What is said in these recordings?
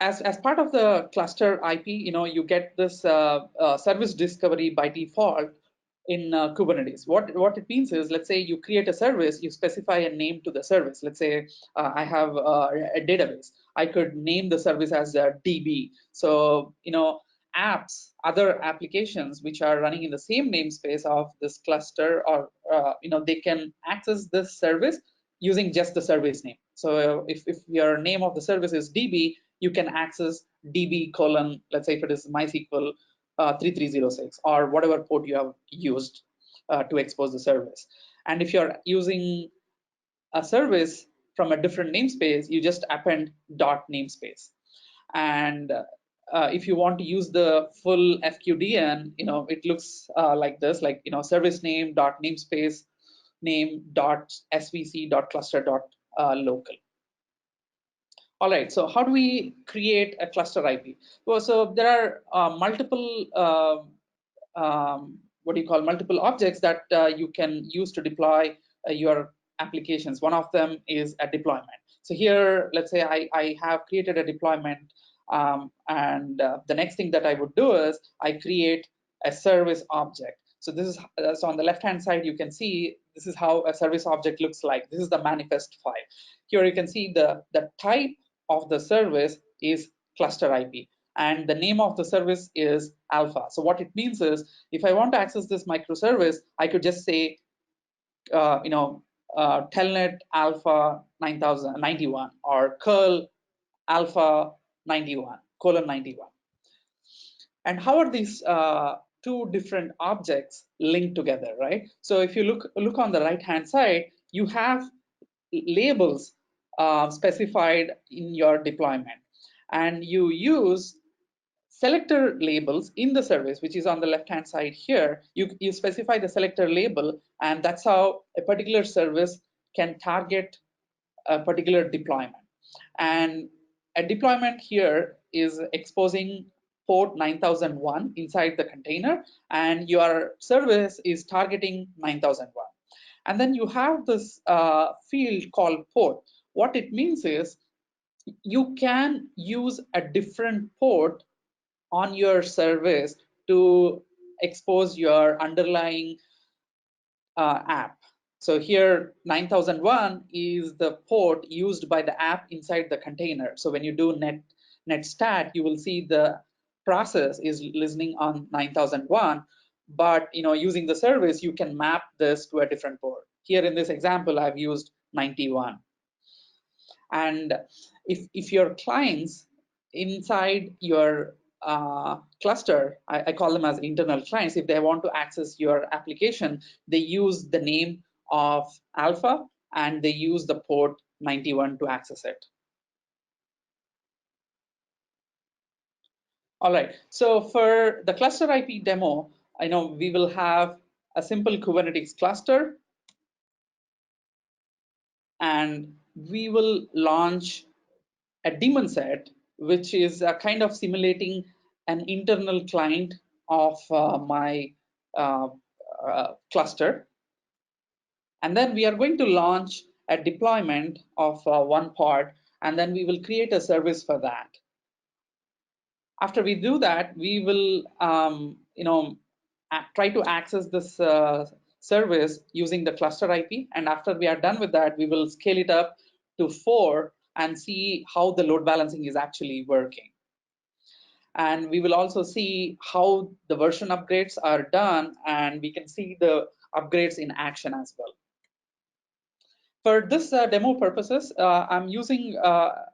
as part of the cluster IP, you get this service discovery by default in Kubernetes. What it means is, let's say you create a service, you specify a name to the service. Let's say I have a database. I could name the service as DB. So apps, other applications which are running in the same namespace of this cluster, or they can access this service using just the service name. So if your name of the service is DB, you can access DB colon, let's say if it is MySQL 3306 or whatever port you have used to expose the service. And if you're using a service from a different namespace, you just append dot namespace. And if you want to use the full FQDN, it looks like this, like service name dot namespace name dot svc dot cluster dot local. All right, so how do we create a cluster IP? Well, so there are multiple multiple objects that you can use to deploy your applications. One of them is a deployment. So here, let's say I have created a deployment, and the next thing that I would do is I create a service object. So this is so on the left-hand side, you can see this is how a service object looks like. This is the manifest file. Here you can see the type of the service is cluster IP, and the name of the service is alpha. So what it means is, if I want to access this microservice, I could just say, telnet alpha 9091 or curl alpha 91 colon 91. And how are these two different objects linked together, right? So if you look on the right-hand side, you have labels specified in your deployment, and you use selector labels in the service, which is on the left-hand side here. You specify the selector label, and that's how a particular service can target a particular deployment. And a deployment here is exposing port 9001 inside the container, and your service is targeting 9001. And then you have this field called port. What it means is you can use a different port on your service to expose your underlying app. So here 9001 is the port used by the app inside the container. So when you do netstat, you will see the process is listening on 9001, but using the service, you can map this to a different port. Here in this example, I've used 91. And if your clients inside your cluster, I call them as internal clients, if they want to access your application, they use the name of alpha and they use the port 91 to access it. All right, so for the cluster IP demo, I know we will have a simple Kubernetes cluster, and we will launch a daemon set, which is kind of simulating an internal client of my cluster. And then we are going to launch a deployment of one pod, and then we will create a service for that. After we do that, we will try to access this service using the cluster IP. And after we are done with that, we will scale it up to 4 and see how the load balancing is actually working. And we will also see how the version upgrades are done, and we can see the upgrades in action as well. For this demo purposes, I'm using my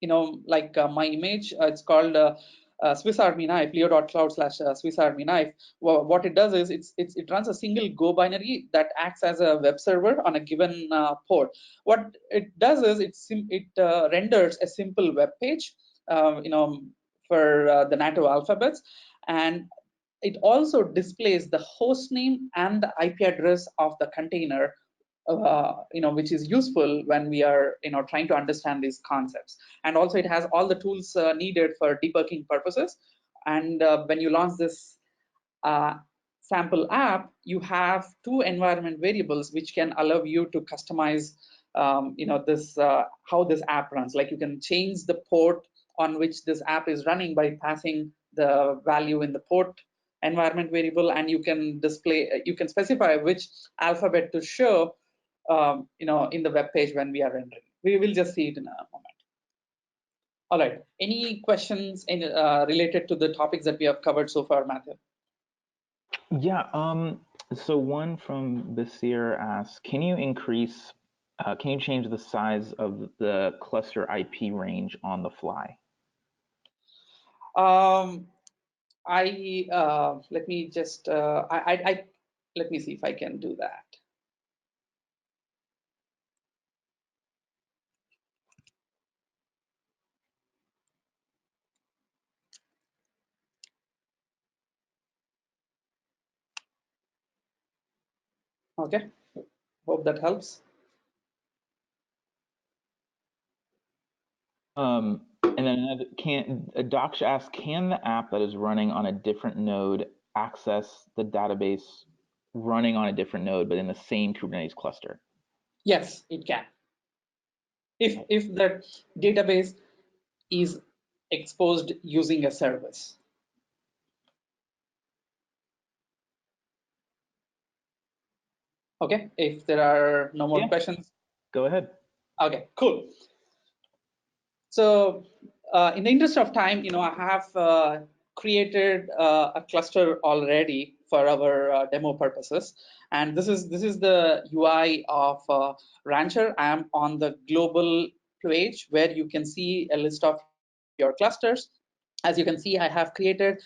image. It's called Swiss Army Knife, leo.cloud/Swiss Army Knife. Well, what it does is it runs a single Go binary that acts as a web server on a given port. What it does is it renders a simple web page, for the NATO alphabets, and it also displays the host name and the IP address of the container, which is useful when we are trying to understand these concepts. And also it has all the tools needed for debugging purposes. And when you launch this sample app, you have 2 environment variables which can allow you to customize this how this app runs. Like you can change the port on which this app is running by passing the value in the port environment variable, and you can display, you can specify which alphabet to show, in the web page when we are rendering. We will just see it in a moment. All right. Any questions related to the topics that we have covered so far, Matthew? Yeah. So one from Basir asks, can you change the size of the cluster IP range on the fly? Let me just let me see if I can do that. Okay, hope that helps. And then Daksha asks, can the app that is running on a different node access the database running on a different node, but in the same Kubernetes cluster? Yes, it can. If the database is exposed using a service. Okay, if there are no more questions. Go ahead. Okay, cool. So in the interest of time, I have created a cluster already for our demo purposes, and this is the UI of Rancher. I am on the global page where you can see a list of your clusters. As you can see, I have created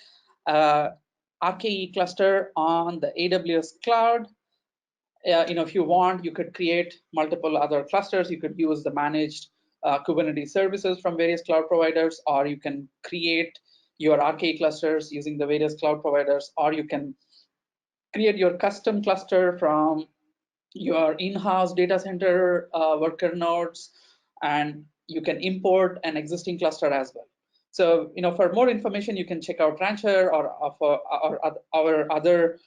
RKE cluster on the AWS cloud. If you want, you could create multiple other clusters. You could use the managed Kubernetes services from various cloud providers, or you can create your RKE clusters using the various cloud providers, or you can create your custom cluster from your in-house data center worker nodes, and you can import an existing cluster as well. So, for more information, you can check out Rancher or our other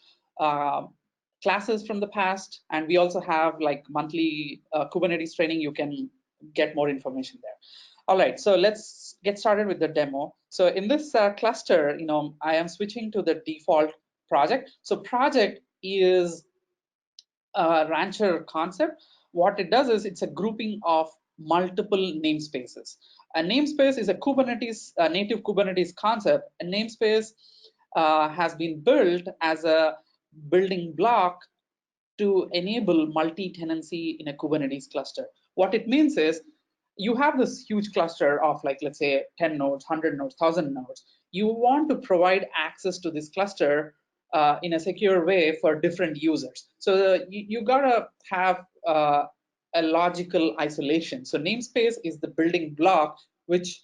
classes from the past, and we also have like monthly Kubernetes training. You can get more information there. All right, so let's get started with the demo. So in this cluster, I am switching to the default project. So project is a Rancher concept. What it does is it's a grouping of multiple namespaces. A namespace is a Kubernetes, a native Kubernetes concept. A namespace has been built as a building block to enable multi-tenancy in a Kubernetes cluster. What it means is you have this huge cluster of, like, let's say 10 nodes, 100 nodes, 1,000 nodes. You want to provide access to this cluster in a secure way for different users. So you gotta have a logical isolation. So namespace is the building block which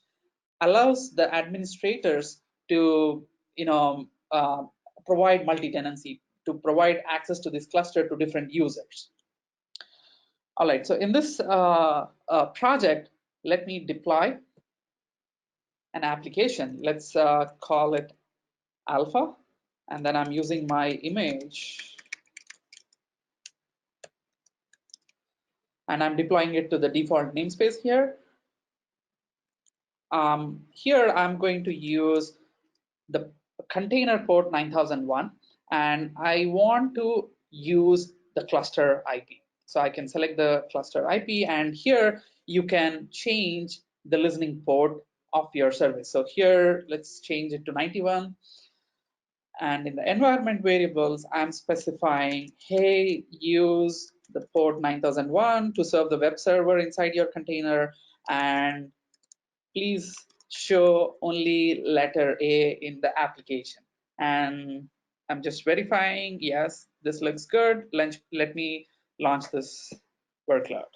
allows the administrators to provide multi-tenancy, to provide access to this cluster to different users. All right, so in this project, let me deploy an application. Let's call it Alpha, and then I'm using my image, and I'm deploying it to the default namespace here. Here I'm going to use the container port 9001, and I want to use the cluster IP. So I can select the cluster IP, and here you can change the listening port of your service. So here, let's change it to 91. And in the environment variables, I'm specifying, hey, use the port 9001 to serve the web server inside your container, and please show only letter A in the application. And I'm just verifying, yes, this looks good. Let me launch this workload.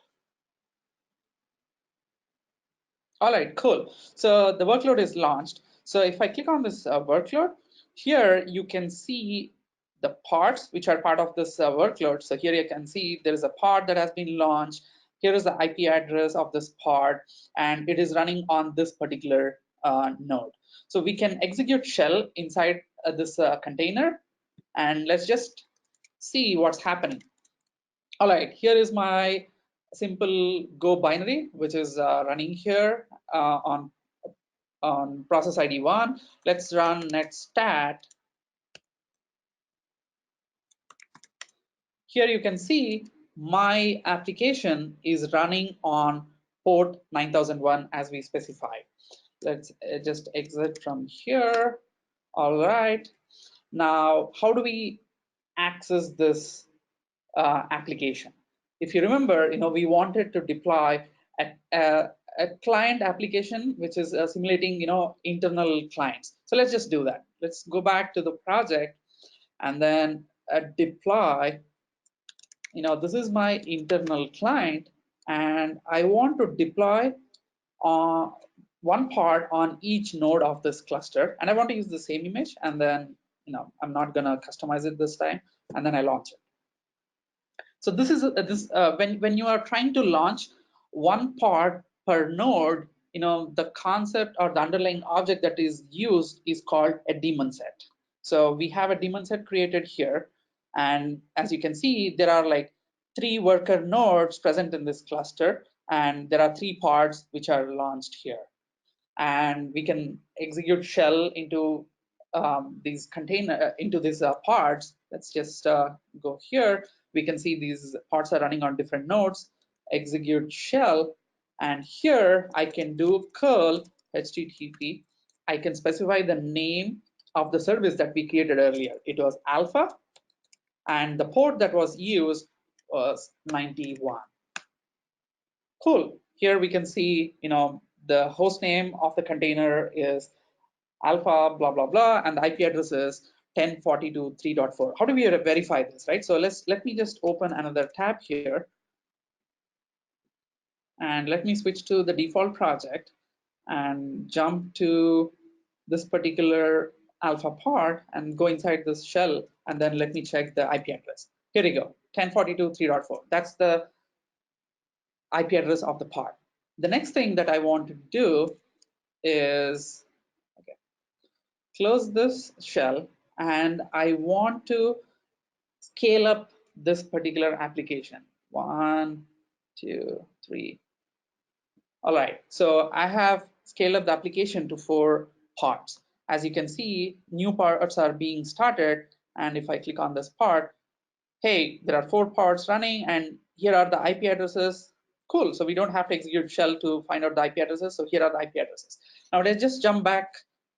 All right, cool. So the workload is launched. So if I click on this workload, here you can see the pods which are part of this workload. So here you can see there is a pod that has been launched. Here is the IP address of this pod, and it is running on this particular node. So we can execute shell inside this container, and let's just see what's happening. All right, here is my simple Go binary, which is running here on on process ID 1. Let's run netstat. Here you can see my application is running on port 9001 as we specified. Let's just exit from here. All right. Now, how do we access this application? If you remember, we wanted to deploy a client application which is simulating, internal clients. So let's just do that. Let's go back to the project and then deploy. This is my internal client, and I want to deploy one part on each node of this cluster, and I want to use the same image, and then I'm not gonna customize it this time, and then I launch it. So this is when you are trying to launch one part per node, the concept or the underlying object that is used is called a daemon set. So we have a daemon set created here, and as you can see, there are like 3 worker nodes present in this cluster, and there are 3 parts which are launched here. And we can execute shell into these parts. Let's just go here. We can see these parts are running on different nodes. Execute shell, and here I can do curl HTTP. I can specify the name of the service that we created earlier. It was alpha, and the port that was used was 91. Cool. Here we can see, the host name of the container is alpha blah blah blah, and the IP address is 10.42.3.4. How do we verify this, right? So let me just open another tab here, and let me switch to the default project and jump to this particular alpha part and go inside this shell, and then let me check the IP address. Here we go, 10.42.3.4. That's the IP address of the part. The next thing that I want to do is close this shell, and I want to scale up this particular application. 1, 2, 3. All right, so I have scaled up the application to 4 parts. As you can see, new parts are being started, and if I click on this part, hey, there are 4 parts running, and here are the IP addresses. Cool, so we don't have to execute shell to find out the IP addresses, so here are the IP addresses. Now let's just jump back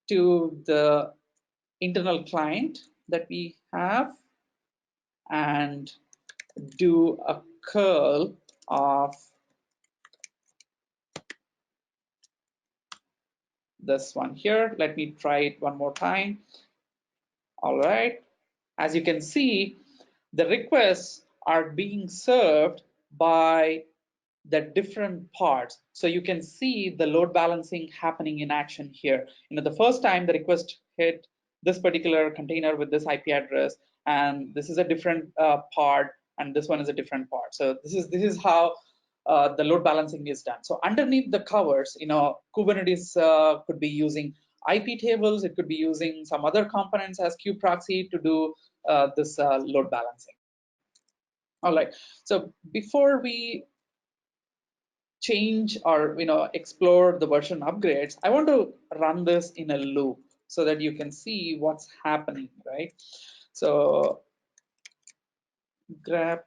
to the internal client that we have and do a curl of this one here. Let me try it one more time. All right, as you can see, the requests are being served by the different parts. So you can see the load balancing happening in action here. The first time the request hit this particular container with this IP address, and this is a different part, and this one is a different part. So this is how the load balancing is done. So underneath the covers, Kubernetes could be using IP tables. It could be using some other components as kubeproxy to do this load balancing. All right. So before we change or explore the version upgrades, I want to run this in a loop so that you can see what's happening, right? So grep,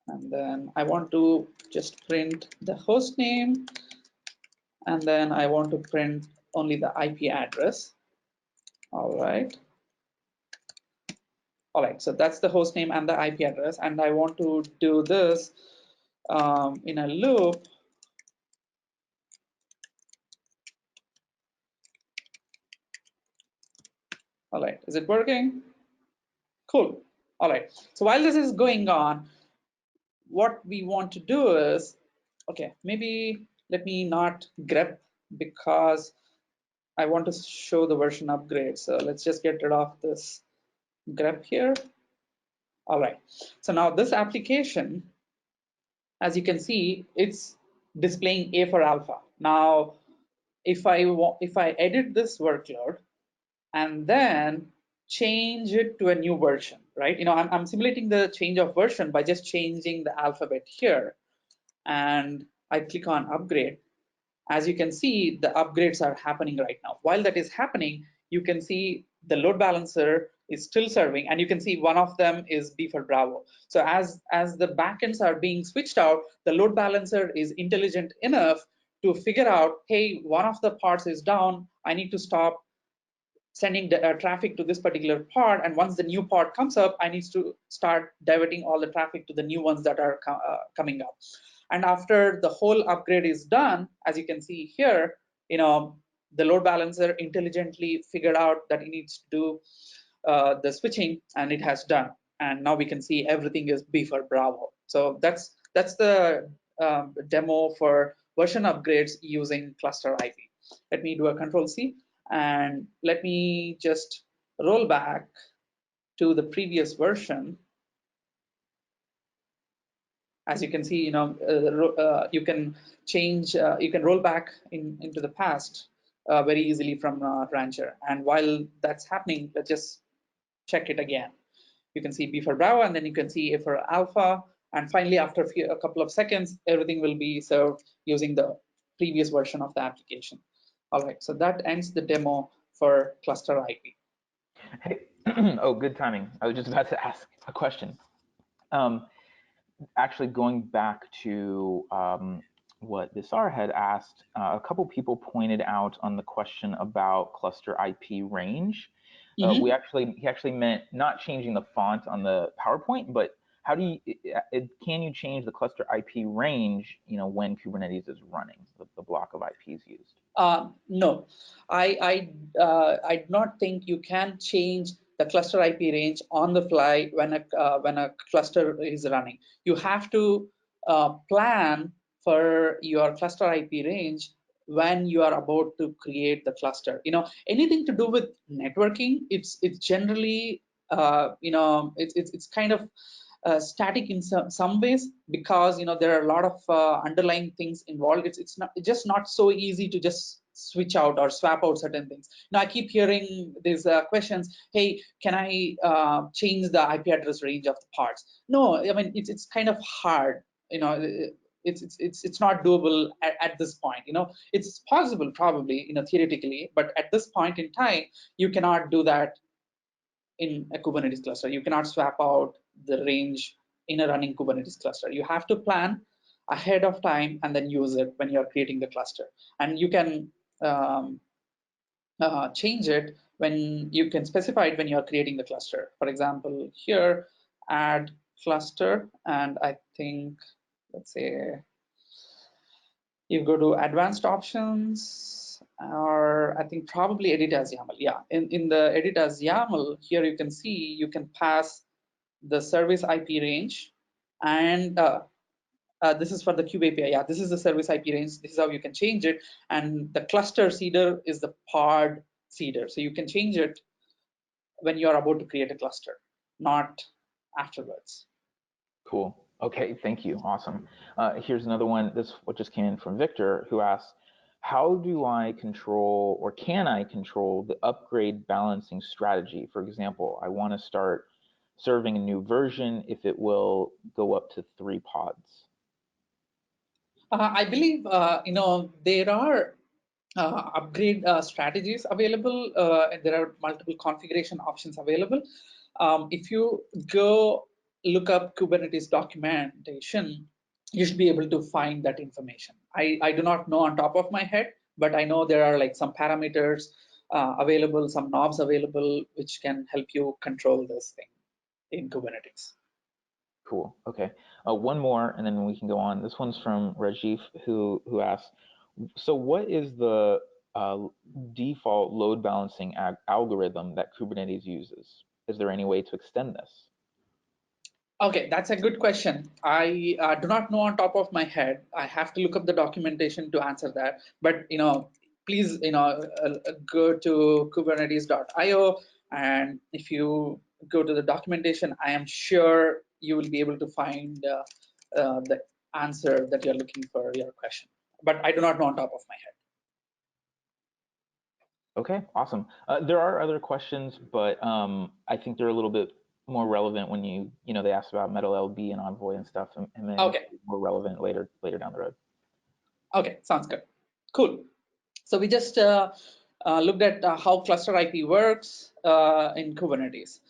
and then I want to just print the host name, and then I want to print only the IP address. All right, so that's the host name and the IP address, and I want to do this in a loop. All right, is it working? Cool. All right, so while this is going on, what we want to do is, okay, maybe let me not grep because I want to show the version upgrade. So let's just get rid of this grep here. All right, so now this application, as you can see, it's displaying A for alpha. Now, if I edit this workload and then change it to a new version, right? I'm simulating the change of version by just changing the alphabet here, and I click on upgrade, as you can see, the upgrades are happening right now. While that is happening, you can see the load balancer is still serving, and you can see one of them is B for Bravo. So as the backends are being switched out, the load balancer is intelligent enough to figure out, hey, one of the parts is down, I need to stop sending the traffic to this particular pod, and once the new pod comes up, I need to start diverting all the traffic to the new ones that are coming up. And after the whole upgrade is done, as you can see here, the load balancer intelligently figured out that it needs to do the switching, and it has done. And now we can see everything is B for Bravo. So that's the demo for version upgrades using cluster IP. Let me do a Control C, and let me just roll back to the previous version. As you can see, you can change, you can roll back into the past very easily from Rancher. And while that's happening, let's just check it again. You can see B for Bravo, and then you can see A for Alpha. And finally, after a couple of seconds, everything will be served using the previous version of the application. All right, so that ends the demo for cluster IP. Hey, oh, good timing. I was just about to ask a question. Actually, going back to what Visar had asked, a couple people pointed out on the question about cluster IP range. He actually meant not changing the font on the PowerPoint, but how do you can you change the cluster IP range? When Kubernetes is running, the block of IPs used. No, I do not think you can change the cluster IP range on the fly when a cluster is running. You have to plan for your cluster IP range when you are about to create the cluster. Anything to do with networking, it's generally it's kind of static in some ways, because there are a lot of underlying things involved. It's just not so easy to just switch out or swap out certain things. Now I keep hearing these questions, hey, can I change the IP address range of the parts? No, I mean it's kind of hard. It's not doable at this point. It's possible probably, theoretically, but at this point in time, you cannot do that in a Kubernetes cluster. You cannot swap out the range in a running Kubernetes cluster. You have to plan ahead of time and then use it when you're creating the cluster. And you can change it when you can specify it when you're creating the cluster. For example, here, add cluster, and I think, let's say, you go to advanced options, or I think probably edit as YAML. Yeah, in the edit as YAML, here you can see you can pass the service IP range, and this is for the Kube API. Yeah, this is the service IP range. This is how you can change it. And the cluster seeder is the pod seeder. So you can change it when you're about to create a cluster, not afterwards. Cool. Okay, thank you. Awesome. Here's another one. This what just came in from Victor, who asks, how do I control, or can I control, the upgrade balancing strategy? For example, I want to start serving a new version if it will go up to 3 pods. I believe there are upgrade strategies available. And there are multiple configuration options available. If you go look up Kubernetes documentation, you should be able to find that information. I do not know on top of my head, but I know there are like some parameters available, some knobs available, which can help you control this thing in Kubernetes. Cool. Okay. One more, and then we can go on. This one's from Rajiv, who asks, so what is the default load balancing algorithm that Kubernetes uses? Is there any way to extend this? Okay, that's a good question. I do not know on top of my head. I have to look up the documentation to answer that. But please go to kubernetes.io, and if you go to the documentation, I am sure you will be able to find the answer that you're looking for your question. But I do not know on top of my head. Okay, awesome. There are other questions, but I think they're a little bit more relevant when they asked about Metal LB and Envoy and stuff, and then okay, more relevant later down the road. Okay, sounds good. Cool. So we just looked at how cluster IP works in Kubernetes.